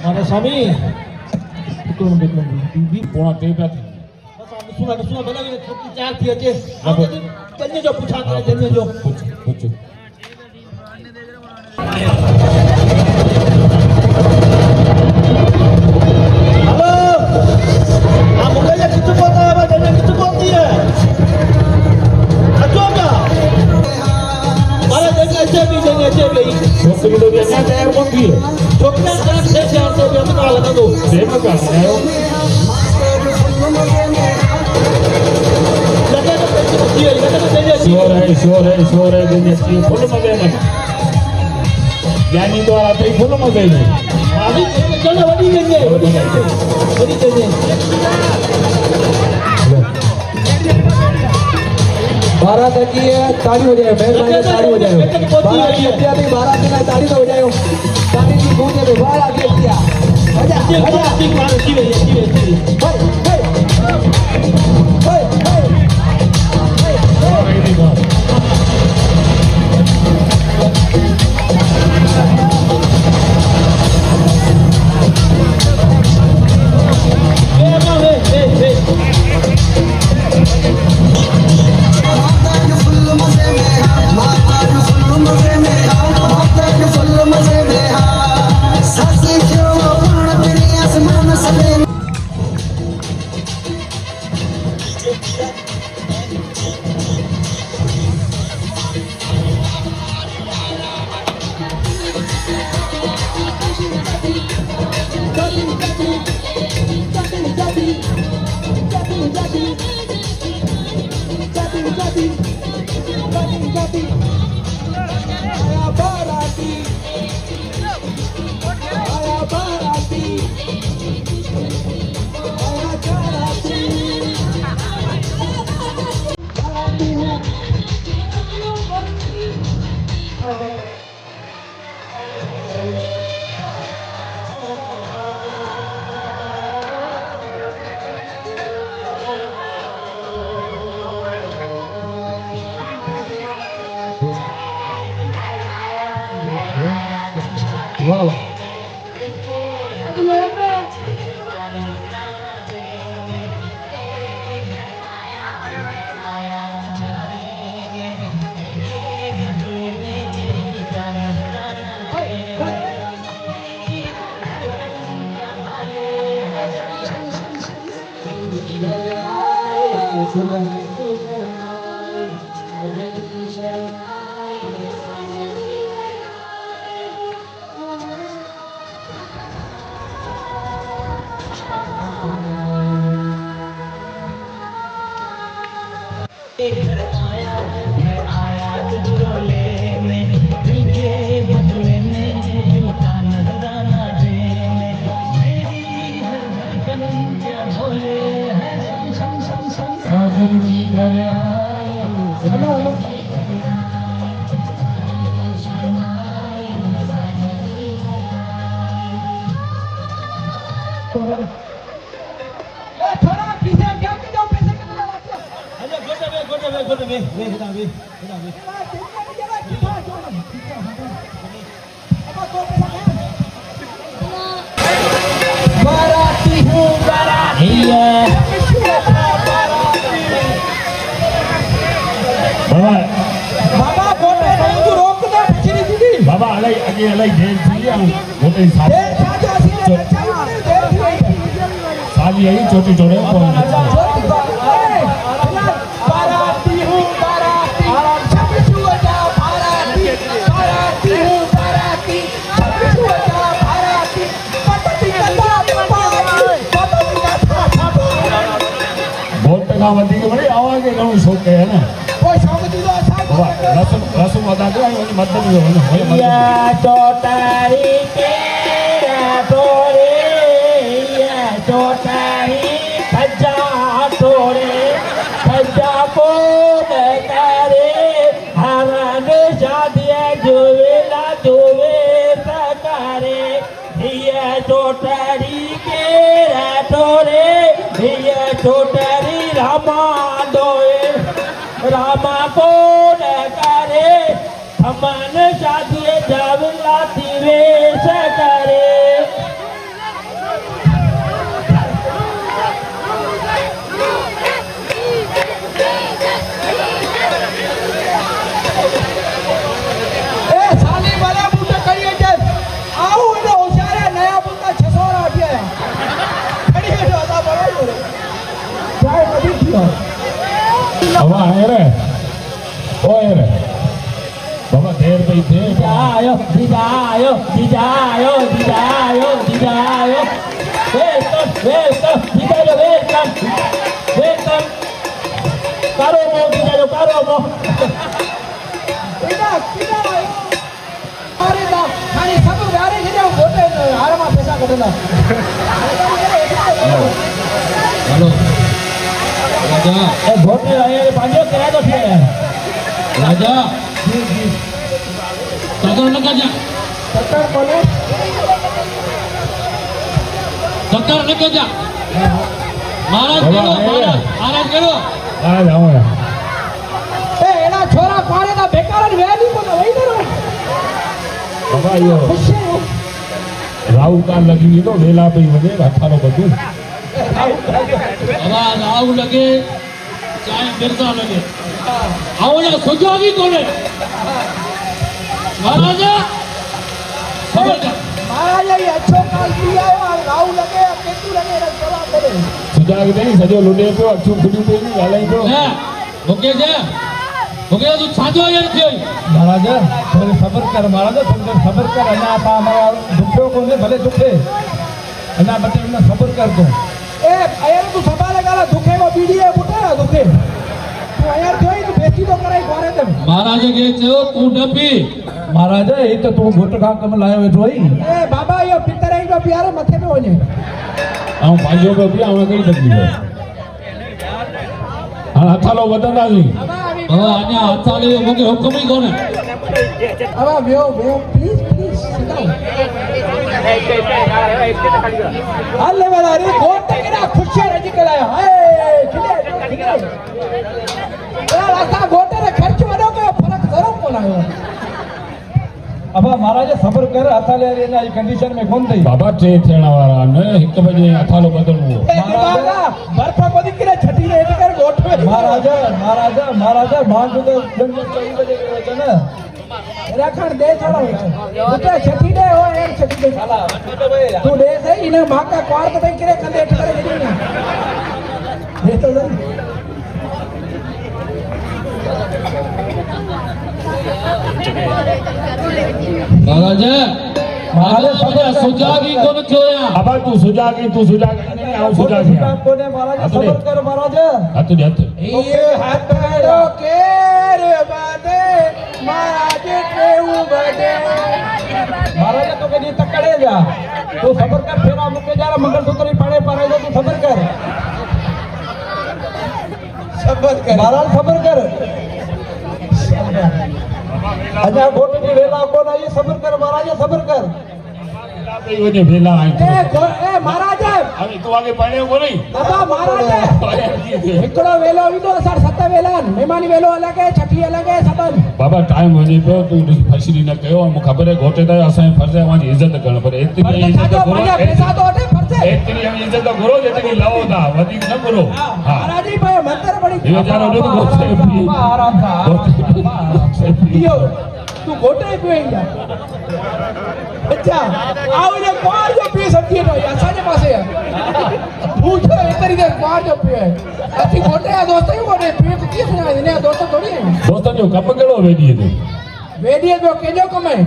मारा स्वामी પોણા 13 सुना बना के छोटी चार थी अचे जन्ने जो पूछा करे जन्ने जो પૂછો हेलो आ मुगले कितु बोलता है बा जन्ने कितु बोलती है अच्छो क्या मारा जन्ने अच्छे भी છોકરી તો બેઠા તૈયાર કોણ થી छोकरा चार से हम का लगा दो પ્રેમ કા આયો लगे तो पैसे दिए लगे तो दे શોર હે દુનિયા થી ફૂલ મગે મત જ્ઞાની દ્વારા તો ફૂલ મગે નહીં अभी चलो वडी देंगे बारात की ताली हो जाए मेहरबानी ताली हो जाए बारात की हत्या भी बारात की ताली हो जाए ताली की गूंज में बारात की हत्या आजा आजा ठीक मारो की है हे वाह बाबा अलग आगे अलग जेल थी मोटे साली आई छोटी छोटे बहुत टका वधी के बड़ी आवाज के घणो शौक है ना रसम अदा कयो मतलब इहो न या चौतारी के तोरे या चौतारी खजा तोरे खजा को करे हरन शादी जोवेला जोवे सकारे ये चौतारी के तोरे ये चौतारी रामा दोए रामा को करे हमन शादी जावला दिवे सकारे हवा है रे ओए रे बाबा देर पे थे आयो जीजा आयो जीजा आयो जीजा आयो जीजा आयो वेलकम जीजा जो वेलकम कारो मो जीजा जो कारो मो किदा अरे दा खाली सब गारे के जाओ गोटे हारमा पैसा कटना हेलो राजा ए घोटे आए पांचो करा दो फिर राजा तकर न जा सत्तर बोले तकर न जा महाराज करो आ जाओ यार ए एना छोरा पारे दा बेकार वेली को वही करो बाबा यो खुशी राहु का लगी तो वेला पे वजे अठारो बदू बाबा राहु लगे चाहे मिर्जा लगे आवना सुजोगी कोने महाराजा खबर कर महाराज ये अच्छो काल दिया और राहु लगे केतु लगे रे जवाब दे सुजाग नहीं सजो लुडे पे अक्षु खुली पे नहीं गालाई तो है ओके तू छाजो यार थियो महाराजा थोड़ी सबर कर महाराजा थोड़ी सबर कर अना आप हमारा दुखो को ने भले दुखे अना बटे ना सबर कर दो ए अयर तू सभा लगाला दुखे को बीडीए बुटे दुखे तू अयर जोई तू बेची तो कराई घरे दे महाराजा के चो तू डबी महाराजा ये तो तू घोट खा कम लायो वेठो ही ए बाबा यो पितरे जो प्यारे मथे पे वने आऊं पांजो पे भी आऊं कई तकलीफ है हां अठालो वदंदा जी अन्या हथाले मुके हुकुम ही कोने अब व्यो प्लीज सिट डाउन अल्ले वाला रे गोट केना खुशी रजी कलायो हाय खिले ए रास्ता गोटे रे खर्च वडो के फरक जरूर कोनायो अब महाराजा सबर कर अथाले रे ना कंडीशन में कोन थई बाबा टे थियण वारा ने 1 बजे अठालो बदलणो ए दिमागा बर्फ को दिकरे छठी रे कर गोट में महाराजा मान तो 4 बजे के वचन रखण दे थोड़ा उते छठी दे हो एक छठी दे साला तू दे सही इने माका क्वार तो करे कंदे एट करे दे दे तो जल्दी महाराजा सुजागी कोन थयोया अब तू सुजागी नहीं आऊं सुजागी कोने महाराजा सबर कर महाराजा हाथ दे हाथ ये हाथड़ो केर बादे महाराज केऊ बदे महाराजा तो कदी तकड़े जा तू सबर कर फेरा मुके जा मंगलसूत्र पाड़े पाड़े तू सबर कर महाराज सबर कर अजा घोट की वेला कोन आई सबर कर महाराजा सबर कर पे वने वेला आई ए महाराज अभी तू आगे पढ़े को नहीं बाबा महाराज एकड़ो वेलो विदो सर सत वेलान मेहमानी वेलो अलग है छठी अलग है सबन बाबा टाइम वने पे तू फसली न कयो हम खबर है घोटे दा असा फर्ज है वाजी इज्जत करण पर इतनी इज्जत करो पैसा तो अटे फरसे इतनी हम इज्जत करो जितनी लाओ दा वधिक न करो हां महाराज जी भाई मंत्र बड़ी ये बेचारो ने घोटे पी आराम था पियो तू घोटे पिएगा अच्छा आओ ये क्वार जो पी सकती है तो ऐसा जे पासे है पूछो इतनी देर क्वार जो पिए अच्छी घोटे है दोस्तों ही घोटे पिए तो किस ना इन्हें दोस्तों थोड़ी है दोस्तन जो कम केड़ो वेदी है वेदिए जो केजो कमाए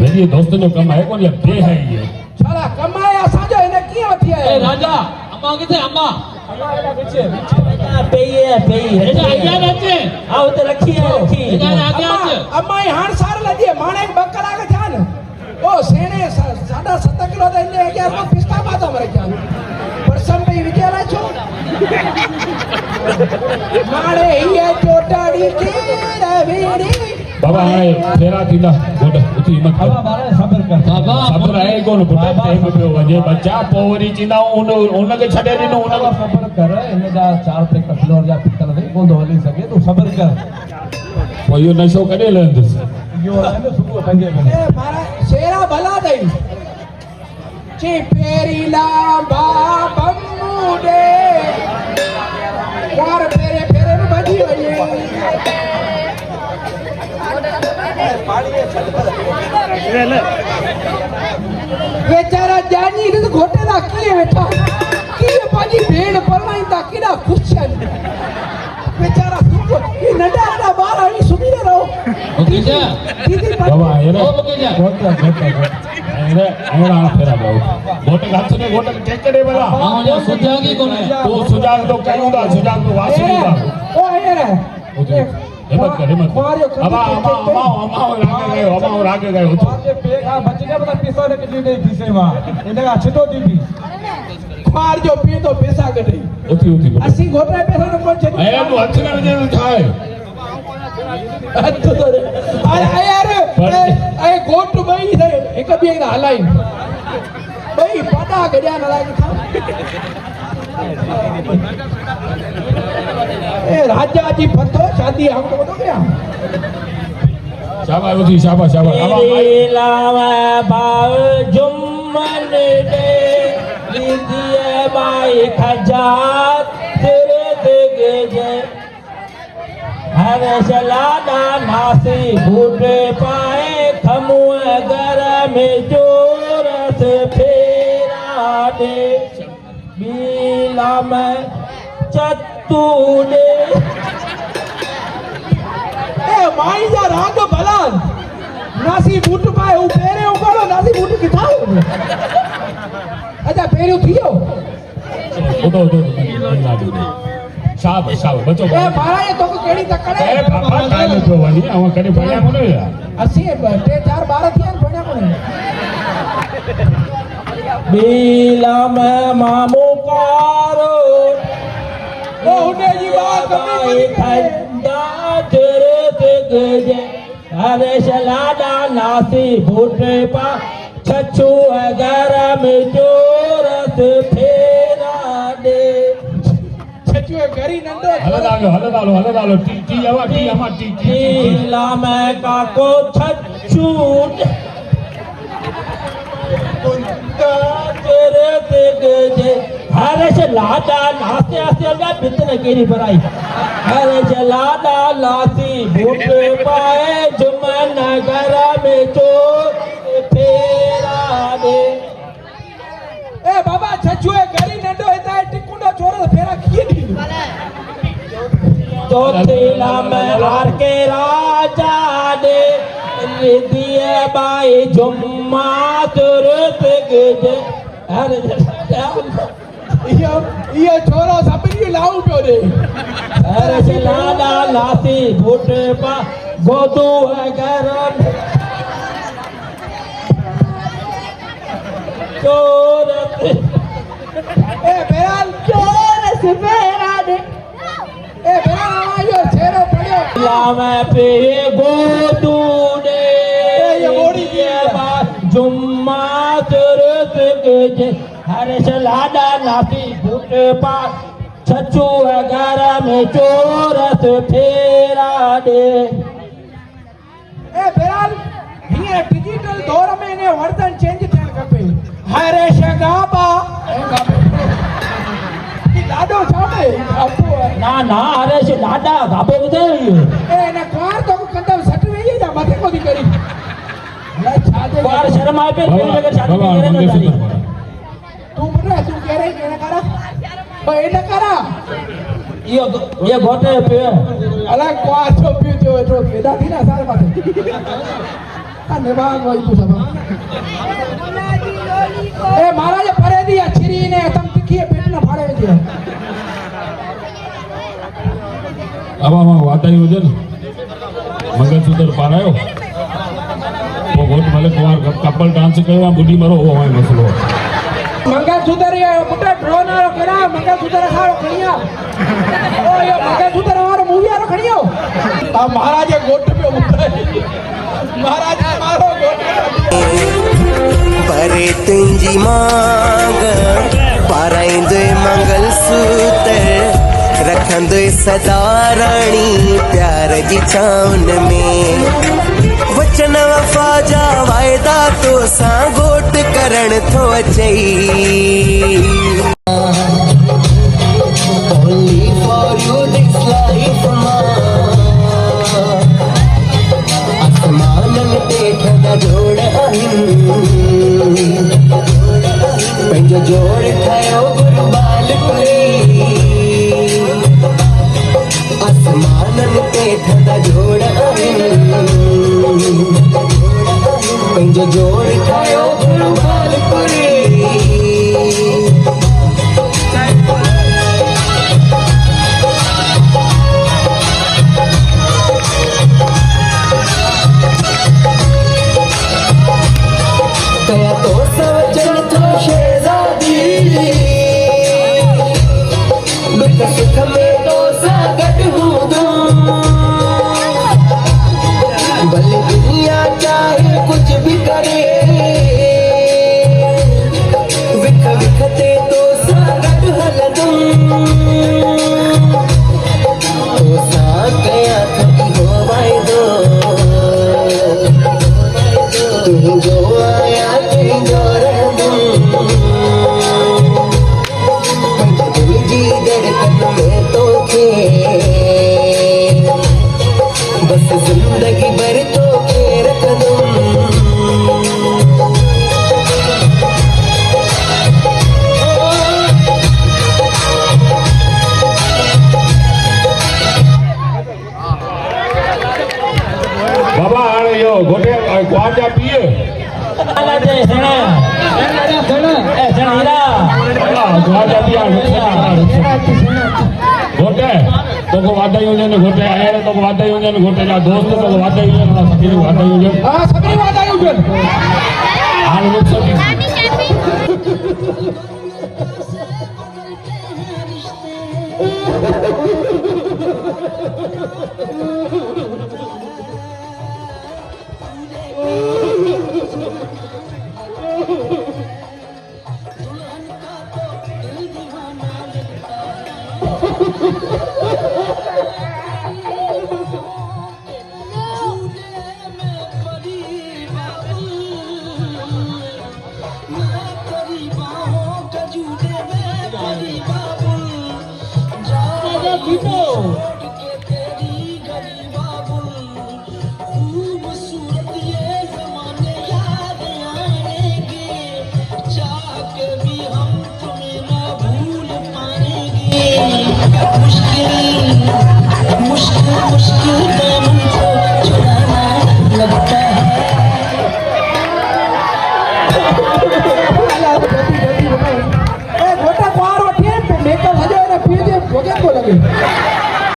वेदी दोस्तन जो कम है कोन ये बे है ये साला कमाए असा जो इन्हें किए वठी है ए राजा अम्मा किथे अम्मा पीछे पेई एजा आया बच्चे आओ तो रखी एजा आगे अम्मा हां सार लदी माने बकला के ध्यान ओ सेने 7.5 किलो दे इन्हें के को पिस्ता बातो मरे क्या परसम पे विजयला छो माने ये चोटाड़ी की रवीड़ी बाबा आए फेरा थींदा घोट उठी मत अब महाराज सबर कर बाबा सबर है कोन पुटा टाइम पे वजे बच्चा पोवरी चिंदा उन के छडे दिनो उन बाबा सबर कर इन जा 4 पे कठलोर जा पितल दे कोन हली सके तू सबर कर पोयो नशो करे लेंदस यो है ना सुबह पंजे में ए मारा शेरा भला दई ची पेरी लांबा बम्मुडे यार फेरे में बजी हुई बेचारा जानी ने घोटे दा किए बैठा की पाजी भेड़ परवाई दा किड़ा खुश है बेचारा सुको दीदी बाबा एरे ओ बकेजा गोटा एरे एरा फेरा बाबू गोटे हाथ ने गोटे टेकड़े वाला हां जो सुजागी कोने तो सुजाग तो करूंगा सुजाग तो वासुगी बाबू ओ एरे हिम्मत कर अबा रागे गए हो આજે પેગા બચીને બધા પૈસા ને કેટલી ગઈ પીસેમાં એને આ છતો દીધી ख्वार जो पी तो पैसा कटे उठी अस्सी गोटा पैसा न कोन छे ए तू हथ ने वजे थाए तो अरे यार ए गोट बई थे एक बी एक हलाई बई पता गड्या न लागे था ए राजा जी फतो शादी हमको तो क्या शाबाश उठी शाबाश लावा बाव जुम्मन दे दिए बाई खजात तेरे देगे जे हर सलादा नासी बूटे पाए खमुए घर में जोर से फेरा दे बीला में चत्तू दे ए माई जा राग भलान नासी बूट पाए उ पेरे उगड़ो नासी बूट किथा अच्छा पेरू थियो उठो शाबाश बच्चो ए मारा ये तो केड़ी तकड़े ए बाबा काय न जो वाली आवा करे भण्या कोने अस्सी टे चार 12 थिया भण्या कोने बीला में मामू कारो ओ उने जी बात कमी खंडा तेरे दिग्गे हरे शलादा नासी बूटे पा छछू घर में जोरत फेरा दे छचुए गरी नंदो हलदालो टी आवा टी बीला में काको छछू तेरे दिग्गे हरे शलादा नासी आसे अलगा बितने केरी बराई हरे शलादा नासी बूटे पाए जुमन घर में जोर फेरा दे ए बाबा छचुए गरी नंदो एता टिकुंडो छोरो फेरा किए दी चौथीला में हार के राजा दे दिए बाई जुम्मा तुरत गजे हरे ये छोरो सभी लाऊ पियो दे हरे शलादा नासी बूटे पा गोदू घर चोरत ए बेराल चोर से फेरा दे ए बेराल आयो छेरो पड़ियो लावे पे गोदू दे ये मोड़ी की जुम्मा तुरत गजे हरे शलादा नासी बूट पा छछू घर में चोरत फेरा दे ए बेराल ये डिजिटल दौर में ने वर्तन चेंज थियण खपे हरे शगाबा की लाडो छामे आपो ना हरे शलादा गाबो दे ए ने कार तो कंदम सट वेई जा मथे को दी करी अरे छादे बार शर्म आए पे लगे शादी बाबा करे ना दादी तू बड़ा तू कह रही केना करा भाई न करा ये गोटे पे अला क्वाचो पियो जो बेदा थी ना सारे माथे धन्यवाद भाई तू सब ए महाराज परे दी अछरी ने तम तिखी पेट न फाड़े जे अब वाताई हुजे मंगलसूत्र पारायो वो गोट भले कुमार कपल डांस कयो बुढ़ी मरो वो है मसलो मंगलसूत्र ये पुटे ड्रोन वालो करा मंगलसूत्र खाओ खणिया ओ ये मंगलसूत्र वालो मूवी वालो खणियो आ महाराज गोट पे उतरे महाराज मारो गोट परे तुंजी मांग पाराइंदे मंगलसूत्र रखंदे सदा रानी प्यार जी चाउन में वचन वफा जा वायदा तो सां गोट करण थो अचई Only for you this life आसमानन ते ठंडा जोड़ पंहिंजो जोड़ खयो गुरबाल करी आसमानन ते ठंडा जोड़ पंहिंजो जोड़ ठाहियो गुरुबालपुरी कया तो सवजन थो शहज़ादी दुख सुख में तो सा गॾु हूंदुमि भले दुनिया चाहे कुछ भी करे विख विख ते तो सा गॾु हलंदुमि तो सा कया थो इहो वाइदो तुंहिंजो आया तुंहिंजो रहंदुमि पंहिंजे दिल जी धड़कन में तोखे बस जिंदगी भर तोखे रखंदुमि बाबा हाणे इहो घोटे कुआर जा पीउ आला जे सेना ए सेना हीरा कुआर जा पीउ घोटे तोखे वाधायूं हुजनि घोटे आया तोखे वाधायूं हुजनि घोटे जा दोस्त तोखे वाधायूं हुजनि सभिनी वाधायूं हुजनि हा सभिनी वाधायूं हुजनि हाणे सभिनी ए घोटा कुआर वठी मेकअप सॼो हिन पीउ जे वॻे पियो लॻे